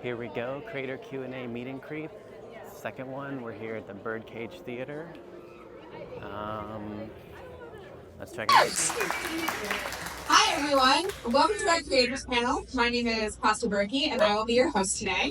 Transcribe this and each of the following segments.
Here we go, Creator Q&A Meet and Creep. Second one, we're here at the Birdcage Theater. Um, let's check it out. Hi everyone, welcome to our creators panel. My name is Pasta Berkey and I will be your host today.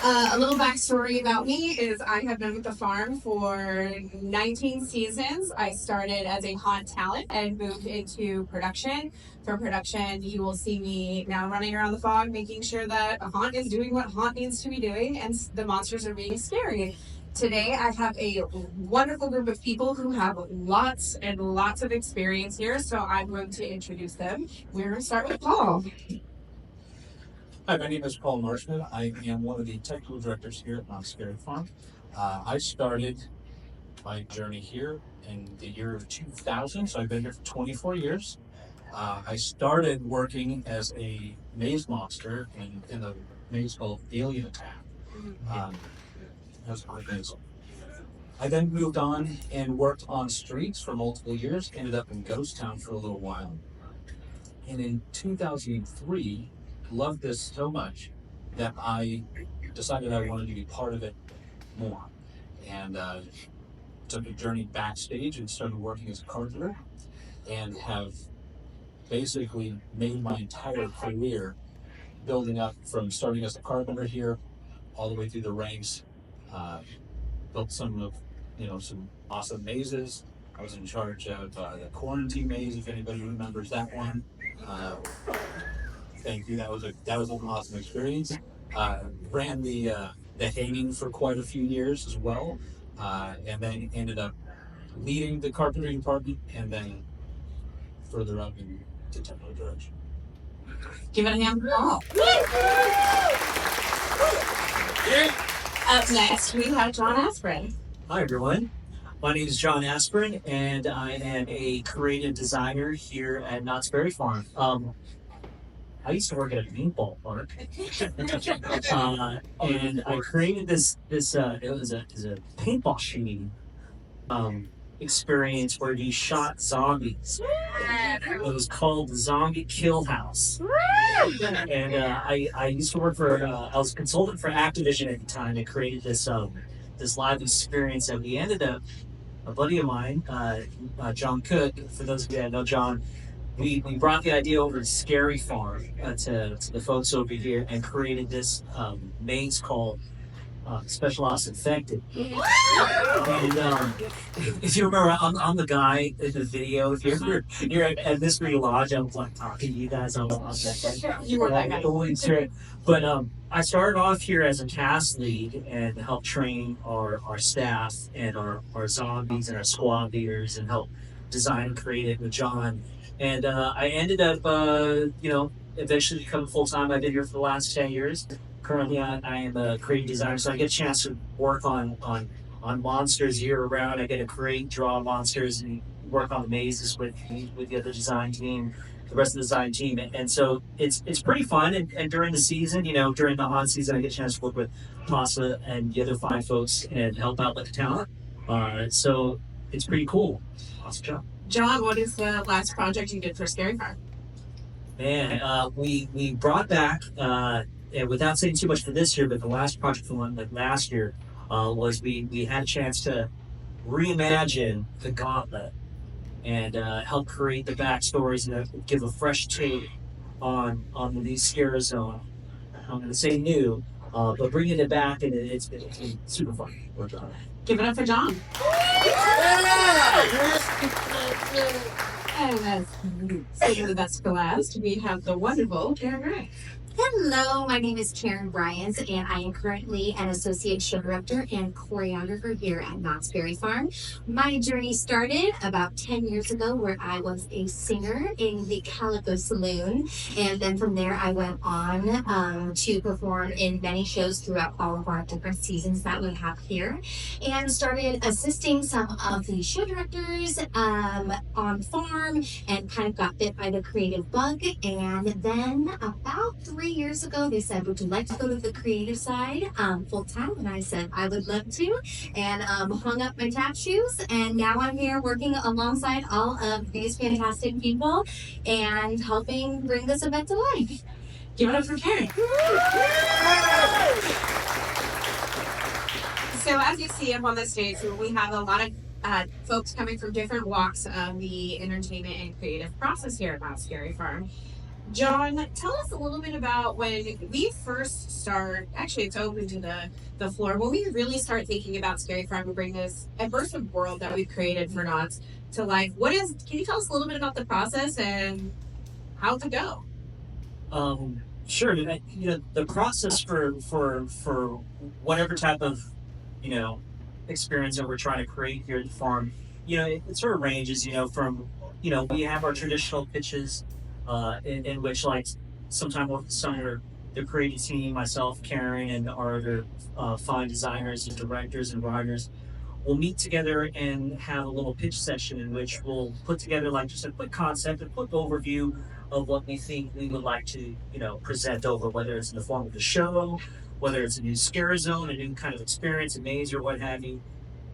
A little backstory about me is I have been with the farm for 19 seasons. I started as a haunt talent and moved into production. From production, you will see me now running around the fog, making sure that a haunt is doing what haunt needs to be doing and the monsters are being scary. Today, I have a wonderful group of people who have lots and lots of experience here, so I'm going to introduce them. We're going to start with Paul. Hi, my name is Paul Marshman. I am one of the technical directors here at Knott Farm. I started my journey here in the year of 2000, so I've been here for 24 years. I started working as a maze monster in a maze called Alien Attack. That was a hard maze. I then moved on and worked on streets for multiple years, ended up in Ghost Town for a little while. And in 2003, loved this so much that I decided I wanted to be part of it more. And took a journey backstage and started working as a carpenter and have basically made my entire career building up from starting as a carpenter here all the way through the ranks. Built some awesome mazes. I was in charge of the quarantine maze, if anybody remembers that one. Thank you. That was an awesome experience. Ran the hanging for quite a few years as well, and then ended up leading the carpentry department, and then further up into technical direction. Give it a hand for Paul. Up next, we have John Aspirin. Hi, everyone. My name is John Aspirin, and I am a creative designer here at Knott's Berry Farm. I used to work at a paintball park, and I created this. It was a paintball shooting experience where you shot zombies. It was called the Zombie Kill House. And I used to work for. I was a consultant for Activision at the time, and created this live experience that we ended up. A buddy of mine, John Cook. For those of you that know John. We brought the idea over to Scary Farm to the folks over here and created this maze called Special Ops Infected. And if you remember, I'm the guy in the video. If you're at Mystery Lodge, I was like talking to you guys on that. You were that guy. But I started off here as a task lead and helped train our staff and our zombies and our squad leaders and help design and create it with John. And I ended up, eventually becoming full-time. I've been here for the last 10 years. Currently, I am a creative designer, so I get a chance to work on monsters year-round. I get to create, draw monsters, and work on the mazes with the other design team, the rest of the design team. And so it's pretty fun. And during the season, during the on season, I get a chance to work with Pasta and the other 5 folks and help out with the talent. So it's pretty cool. Awesome job. John, what is the last project you did for Scary Farm? Man, we brought back, and without saying too much for this year, but the last project from last year was we had a chance to reimagine the Gauntlet and help create the backstories and give a fresh take on the new Scare Zone. I'm going to say new, but bringing it back, and it's been super fun. Give it up for John. And as saving the best for last, we have the wonderful Karen Gray. Hello, my name is Karen Bryant, and I am currently an associate show director and choreographer here at Knott's Berry Farm. My journey started about 10 years ago, where I was a singer in the Calico Saloon, and then from there I went on to perform in many shows throughout all of our different seasons that we have here, and started assisting some of the show directors on farm, and kind of got bit by the creative bug. And then about 3 years ago, they said, would you like to go to the creative side full time? And I said, I would love to, and hung up my tap shoes. And now I'm here working alongside all of these fantastic people and helping bring this event to life. Give it up for Karen. So as you see up on the stage, we have a lot of folks coming from different walks of the entertainment and creative process here at Knott's Scary Farm. John, tell us a little bit about when we first start, actually it's open to the floor, when we really start thinking about Scary Farm and bring this immersive world that we've created for Knott's to life. Can you tell us a little bit about the process and how to go? Sure. The process for whatever type of experience that we're trying to create here at the farm, it sort of ranges, from we have our traditional pitches, in which like sometime over the summer, the creative team, myself, Karen, and our other fine designers and directors and writers we'll meet together and have a little pitch session in which we'll put together like just a quick concept, a quick overview of what we think we would like to, present over, whether it's in the form of a show, whether it's a new scare zone, a new kind of experience, a maze or what have you.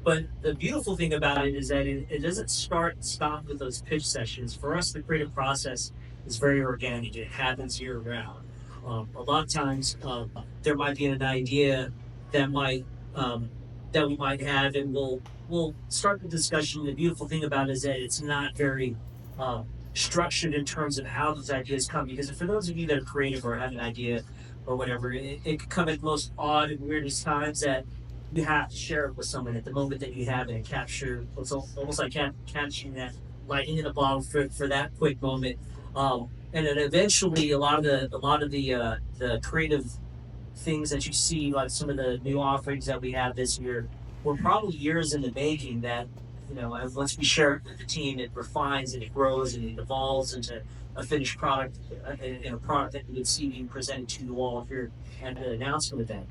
But the beautiful thing about it is that it doesn't start and stop with those pitch sessions. For us, the creative process is very organic. It happens year round. A lot of times there might be an idea that that we might have, and we'll start the discussion. The beautiful thing about it is that it's not very structured in terms of how those ideas come. Because for those of you that are creative or have an idea or whatever, it can come at the most odd and weirdest times that you have to share it with someone at the moment that you have it and capture. It's almost like catching that lightning in a bottle for that quick moment. And then eventually, a lot of the creative things that you see, like some of the new offerings that we have this year, were probably years in the making. That once we share it with the team, it refines and it grows and it evolves into a finished product, and a product that you would see being presented to you all here at an announcement event.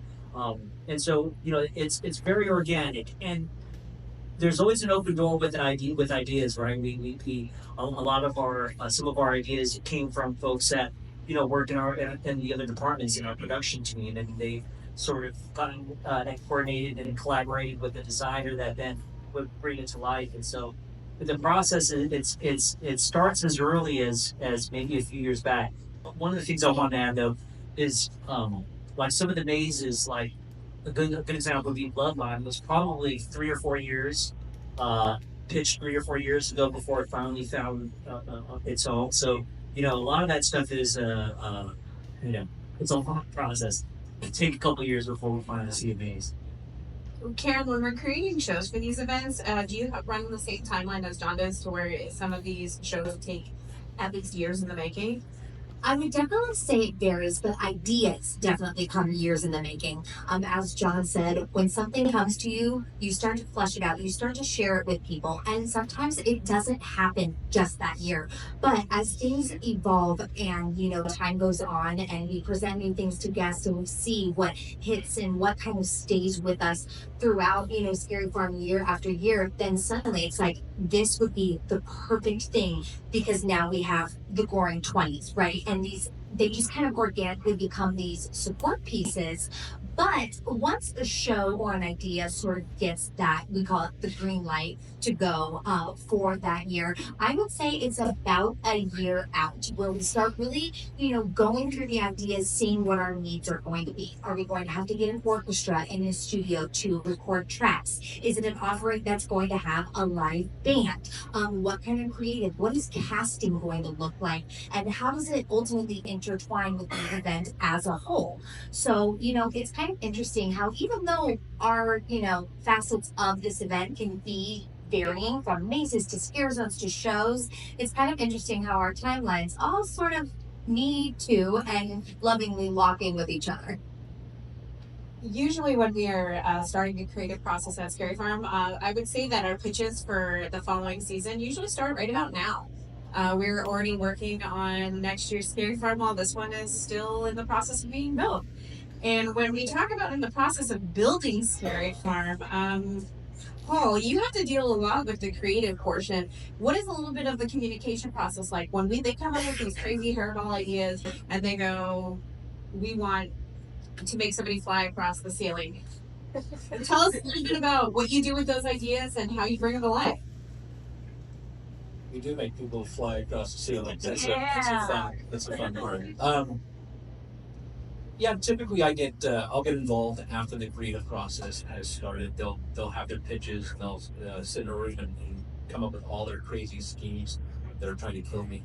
And so it's very organic, and there's always an open door with ideas, right? We a lot of our some of our ideas came from folks that work in the other departments in our production team, and they sort of gotten and coordinated and collaborated with the designer that then would bring it to life. And so the process it starts as early as maybe a few years back. One of the things I want to add though is like some of the mazes, like a good example would be Bloodline, was probably 3 or 4 years pitched 3 or 4 years ago before it finally found its home. So a lot of that stuff is it's a long process. It take a couple of years before we finally see a maze. Karen, when we're creating shows for these events, do you run the same timeline as John does, to where some of these shows take at least years in the making? I would definitely say it varies, but ideas definitely come years in the making. As John said, when something comes to you, you start to flesh it out, you start to share it with people, and sometimes it doesn't happen just that year. But as things evolve and time goes on, and we present new things to guests, and we see what hits and what kind of stays with us throughout Scary Farm year after year, then suddenly it's like this would be the perfect thing, because now we have the Goring 20s, right? And they just kind of organically become these support pieces. But once a show or an idea sort of gets that, we call it the green light to go for that year, I would say it's about a year out where we start really, going through the ideas, seeing what our needs are going to be. Are we going to have to get an orchestra in a studio to record tracks? Is it an offering that's going to have a live band? What kind of creative? What is casting going to look like? And how does it ultimately intertwine with the event as a whole? So, it's kind of interesting how even though our, facets of this event can be varying from mazes to scare zones to shows, it's kind of interesting how our timelines all sort of need to and lovingly lock in with each other. Usually when we are starting a creative process at Scary Farm, I would say that our pitches for the following season usually start right about now. We're already working on next year's Scary Farm while this one is still in the process of being built. And when we talk about in the process of building Scary Farm, Paul, you have to deal a lot with the creative portion. What is a little bit of the communication process like when they come up with these crazy hairball ideas and they go, we want to make somebody fly across the ceiling? Tell us a little bit about what you do with those ideas and how you bring them to life. We do make people fly across the ceiling. That's a fun part. Yeah, typically I'll get involved after the creative process has started. They'll have their pitches. They'll sit in a room and come up with all their crazy schemes that are trying to kill me.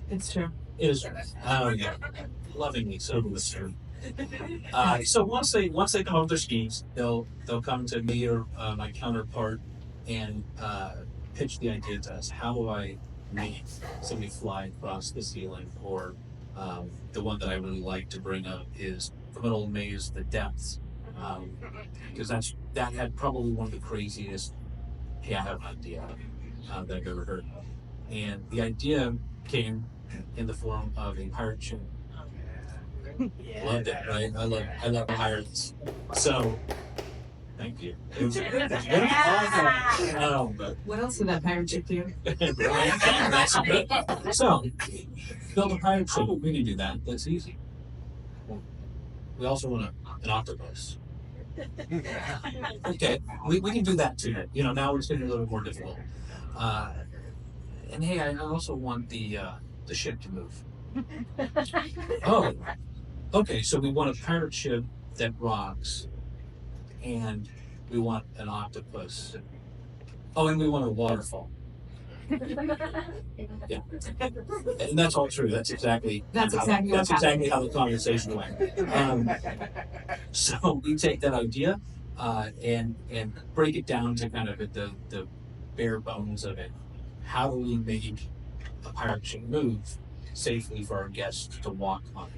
It's true. It is yeah, lovingly so. It's true. So once they come up with their schemes, they'll come to me or my counterpart and pitch the idea to us. How do I make somebody fly across the ceiling? Or the one that I really like to bring up is from an old maze, the depths, because that had probably one of the craziest. Hey, I have an idea that I've ever heard of, and the idea came in the form of a pirate ship. Loved it, right? I love pirates. So, thank you. It was awesome. But What else did that pirate ship do? so, build a pirate ship. We can do that. That's easy. We also want an octopus. Okay, we can do that too. You know, now it's getting a little more difficult. And hey, I also want the ship to move. Oh, okay. So we want a pirate ship that rocks, and we want an octopus. Oh, and we want a waterfall. Yeah, and that's all true. That's exactly That's exactly how the conversation went. So we take that idea and break it down to kind of the bare bones of it. How do we make a pirate ship move safely for our guests to walk on?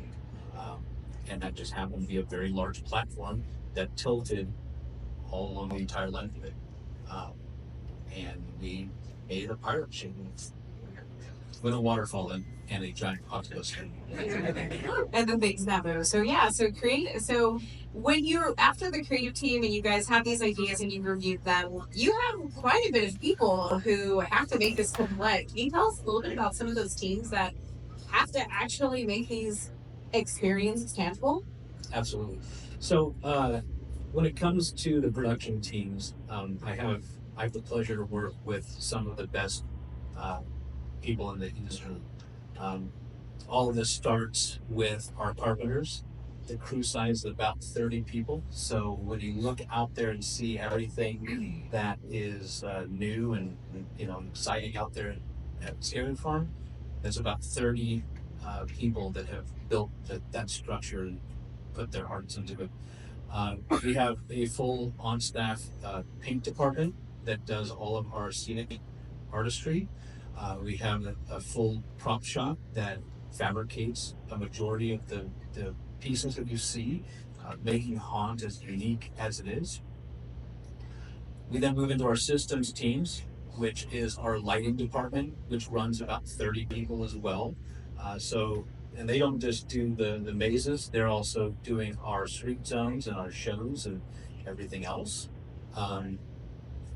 And that just happened to be a very large platform that tilted all along the entire length of it. And we made a pirate ship with a waterfall and a giant octopus. And the things that move. So yeah, so when you're after the creative team and you guys have these ideas and you've reviewed them, you have quite a bit of people who have to make this complex. Can you tell us a little bit about some of those teams that have to actually make these experiences tangible? Absolutely. So when it comes to the production teams, I have the pleasure to work with some of the best people in the industry. All of this starts with our carpenters. The crew size is about 30 people. So when you look out there and see everything that is new and exciting out there at Scary Farm, there's about 30 people that have built that structure and put their hearts into it. We have a full on-staff paint department that does all of our scenic artistry. We have a full prop shop that fabricates a majority of the pieces that you see, making Haunt as unique as it is. We then move into our systems teams, which is our lighting department, which runs about 30 people as well. And they don't just do the mazes, they're also doing our street zones and our shows and everything else.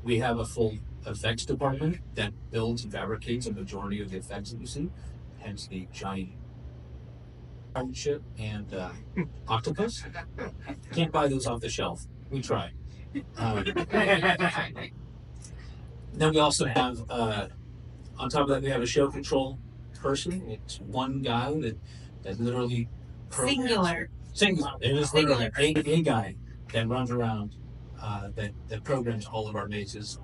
We have a full effects department that builds and fabricates a majority of the effects that you see, hence the giant pirate ship and octopus. Can't buy those off the shelf. We try. Then we also have, on top of that, we have a show control person. It's one guy that literally Singular. It is literally a guy that runs around that programs all of our mazes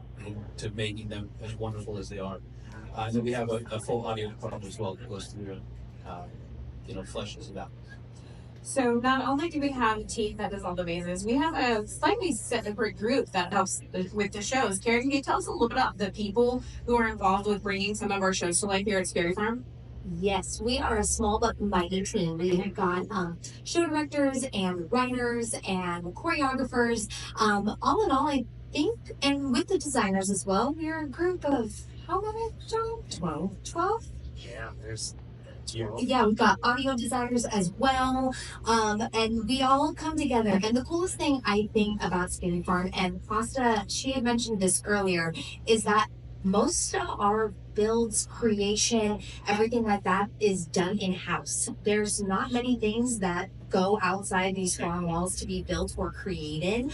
to making them as wonderful as they are. And then we have a full audio department as well that goes through and fleshes it out. So not only do we have a team that does all the mazes, we have a slightly separate group that helps with the shows. Karen, can you tell us a little bit about the people who are involved with bringing some of our shows to life here at Scary Farm? Yes, we are a small but mighty team. We have got show directors and writers and choreographers. All in all, I think, and with the designers as well, we're a group of how many, John? 12. 12? Yeah, there's Yeah, we've got audio designers as well, and we all come together. And the coolest thing I think about Scary Farm, and Pasta, she had mentioned this earlier, is that most of our builds, creation, everything like that is done in-house. There's not many things that go outside these farm walls to be built or created.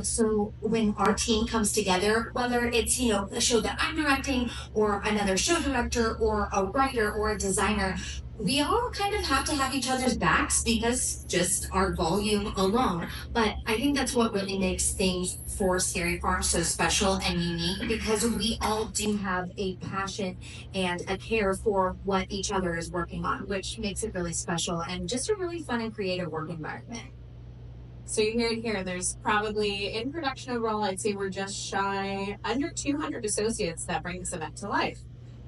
So when our team comes together, whether it's, a show that I'm directing or another show director or a writer or a designer, we all kind of have to have each other's backs because just our volume alone. But I think that's what really makes things for Scary Farm so special and unique, because we all do have a passion and a care for what each other is working on, which makes it really special and just a really fun and creative work environment. So you hear it here. There's probably, in production overall, I'd say we're just shy under 200 associates that bring this event to life.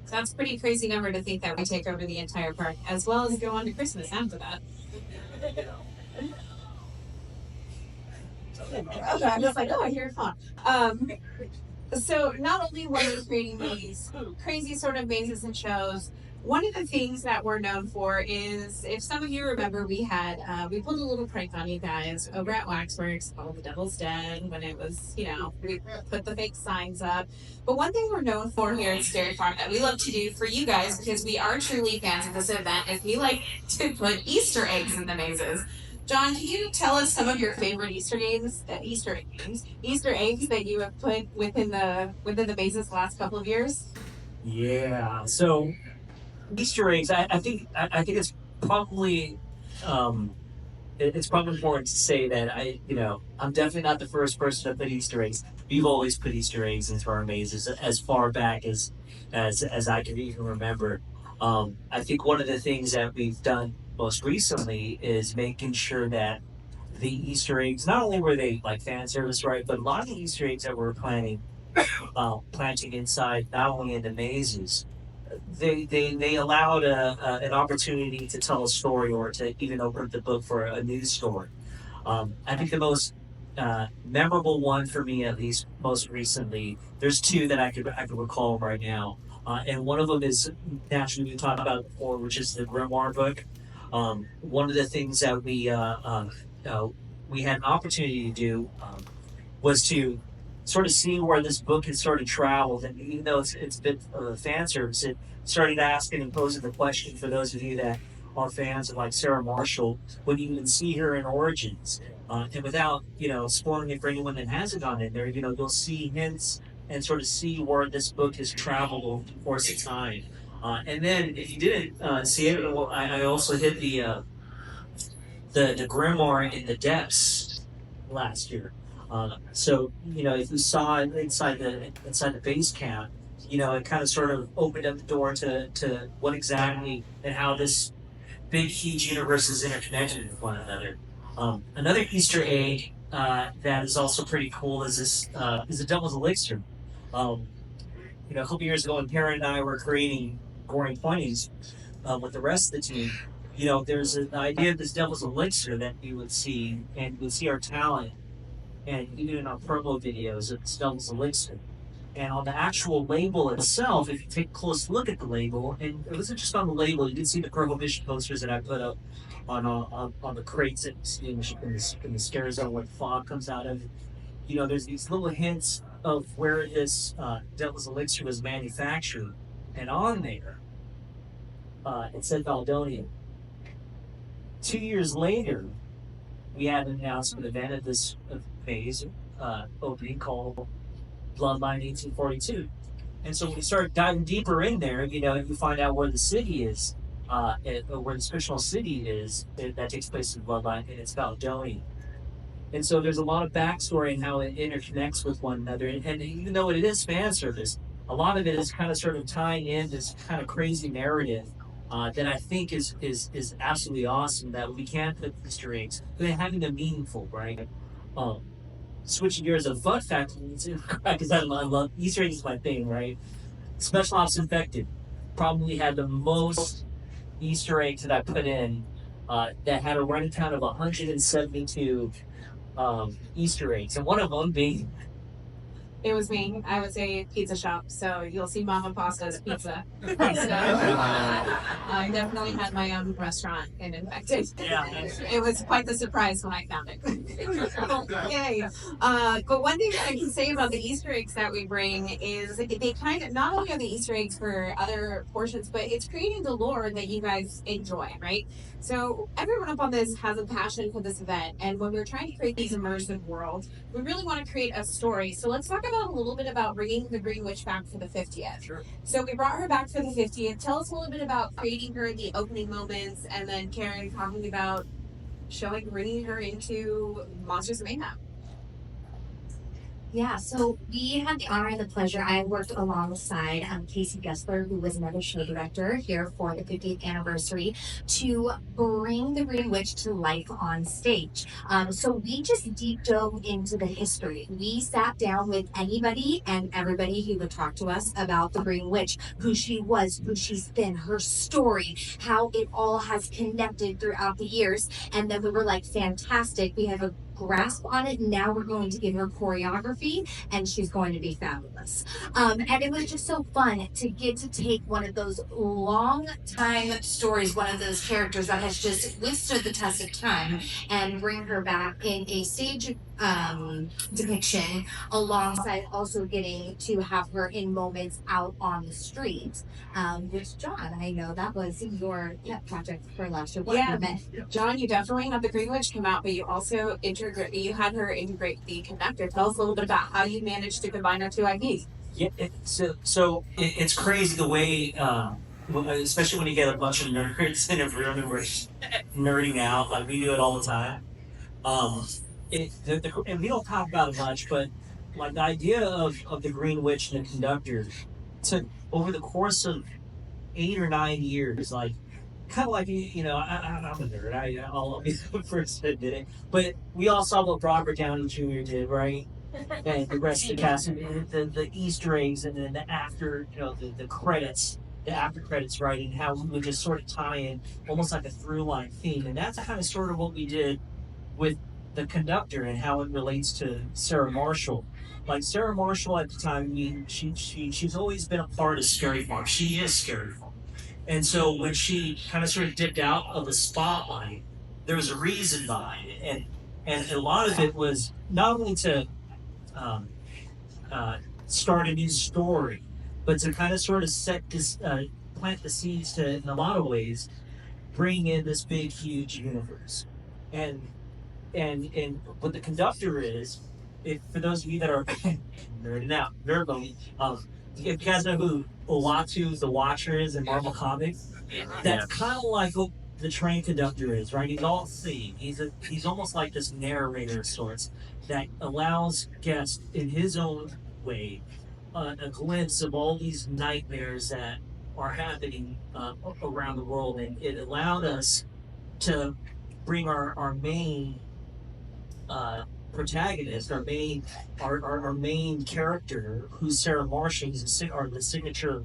So that's a pretty crazy number to think that we take over the entire park, as well as go on to Christmas after that. Okay, I'm just like, oh, I hear a phone. So not only were we creating these crazy sort of mazes and shows, one of the things that we're known for is, if some of you remember, we pulled a little prank on you guys over at Waxworks called The Devil's Den, when it was, we put the fake signs up. But one thing we're known for here at Scary Farm that we love to do for you guys, because we are truly fans of this event, is we like to put Easter eggs in the mazes. John, can you tell us some of your favorite Easter eggs that you have put within the mazes the last couple of years? Yeah. So Easter eggs, I think it's probably it's probably important to say that I'm definitely not the first person to put Easter eggs. We've always put Easter eggs into our mazes as far back as I can even remember. I think one of the things that we've done most recently is making sure that the Easter eggs, not only were they like fan service, right, but a lot of the Easter eggs that we're planting inside, not only in the mazes, they allowed an opportunity to tell a story or to even open up the book for a news story. I think the most memorable one for me, at least most recently, there's two that I could recall right now. And one of them is naturally we talked about before, which is the Grimoire book. One of the things that we had an opportunity to do was to sort of see where this book has sort of traveled, and even though it's a bit of a fan service, it started asking and posing the question for those of you that are fans of like Sarah Marshall, when you even see her in Origins, and without spoiling it for anyone that hasn't gone in there, you'll see hints and sort of see where this book has traveled over the course of time. And then if you didn't see it, I also hit the Grimoire in the Depths last year. So if you saw it inside the base camp, it kind of sort of opened up the door to what exactly and how this big, huge universe is interconnected with one another. Another Easter egg that is also pretty cool is the Devil's Elixir. A couple years ago when Karen and I were creating Goring 20s with the rest of the team, there's an idea of this Devil's Elixir that you would see, and you would see our talent, and even in our promo videos of this Devil's Elixir. And on the actual label itself, if you take a close look at the label, and it wasn't just on the label, you can see the Prohibition posters that I put up on the crates in the scare zone where the fog comes out of. There's these little hints of where this Devil's Elixir was manufactured, and on there it said Valdonian. 2 years later, we had an announcement event at this phase opening called Bloodline 1842. And so when we start diving deeper in there, you find out where the city is, where the fictional city is that takes place in Bloodline, and it's Valdonian. And so there's a lot of backstory and how it interconnects with one another. And even though it is fan service, a lot of it is kind of sort of tying in this kind of crazy narrative that I think is absolutely awesome, that we can put Easter eggs, but having them meaningful, right? Switching gears, a fun fact, because I love Easter eggs is my thing, right? Special Ops Infected probably had the most Easter eggs that I put in that had a running count of 172 Easter eggs, and one of them being It was me. I was a pizza shop, so you'll see Mama Pasta's Pizza. So, I definitely had my own restaurant, and in fact, it was quite the surprise when I found it. Yay! But one thing that I can say about the Easter eggs that we bring is they kind of not only are the Easter eggs for other portions, but it's creating the lore that you guys enjoy, right? So everyone up on this has a passion for this event, and when we're trying to create these immersive worlds, we really want to create a story. So let's talk about a little bit about bringing the Green Witch back for the 50th. Sure. So we brought her back for the 50th. Tell us a little bit about creating her in the opening moments, and then Karen talking about bringing her into Monsters of Mayhem. Yeah, so we had the honor and the pleasure. I worked alongside Casey Gessler, who was another show director here for the 50th anniversary, to bring the Green Witch to life on stage. So we just deep dove into the history. We sat down with anybody and everybody who would talk to us about the Green Witch, who she was, who she's been, her story, how it all has connected throughout the years. And then we were like, fantastic. We have a grasp on it. Now we're going to give her choreography, and she's going to be fabulous. And it was just so fun to get to take one of those long time stories, one of those characters that has just withstood the test of time, and bring her back in a stage depiction, alongside also getting to have her in moments out on the street. Which, John, I know that was your pet project for last year. Yeah, John, you definitely had the Green Witch come out, but you also had her integrate the conductor. Tell us a little bit about how you managed to combine our two IPs. Yeah, it's crazy the way, especially when you get a bunch of nerds in a room and we're nerding out, like we do it all the time. And we don't talk about it much, but like the idea of the Green Witch and the conductor took over the course of 8 or 9 years, like kind of like I'm a nerd. I'll be the first to admit it. But we all saw what Robert Downey Jr. did, right? And the rest of the cast, and the Easter eggs, and then the after, the credits, the after credits, right? And how we would just sort of tie in almost like a through line theme, and that's kind of sort of what we did with the conductor and how it relates to Sarah Marshall. Like Sarah Marshall at the time, she's always been a part of Scary Farm. She is Scary Farm. And so when she kind of sort of dipped out of the spotlight, there was a reason behind it. And a lot of it was not only to start a new story, but to kind of sort of set this, plant the seeds to, in a lot of ways, bring in this big, huge universe. And what the conductor is, for those of you that are nerding out, if you guys know who Uatu the Watcher is in Marvel Comics, that's kind of like what the train conductor is, right? He's all seeing. He's almost like this narrator of sorts that allows guests in his own way a glimpse of all these nightmares that are happening around the world, and it allowed us to bring our main protagonist, our main character, who's Sarah Marshall, who's the signature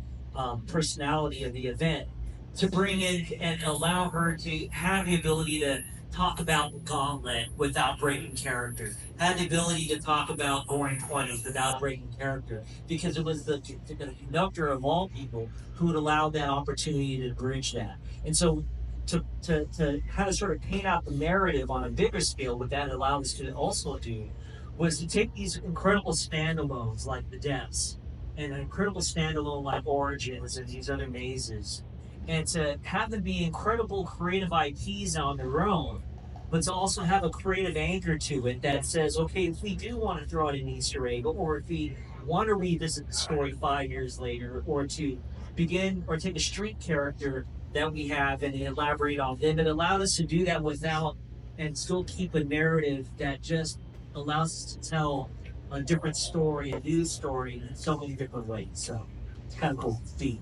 personality of the event, to bring in and allow her to have the ability to talk about the gauntlet without breaking character, had the ability to talk about Boring 20s without breaking character, because it was the conductor of all people who would allow that opportunity to bridge that. And so to kind of sort of paint out the narrative on a bigger scale, what that allowed us to also do was to take these incredible standalones like the Depths and an incredible standalone like Origins and these other mazes, and to have them be incredible creative IPs on their own, but to also have a creative anchor to it that says, okay, if we do want to throw in an Easter egg, or if we want to revisit the story 5 years later, or to begin or take a street character that we have and elaborate on them, it allowed us to do that without, and still keep a narrative that just allows us to tell a different story, a new story in so many different ways. So it's kind of cool to see.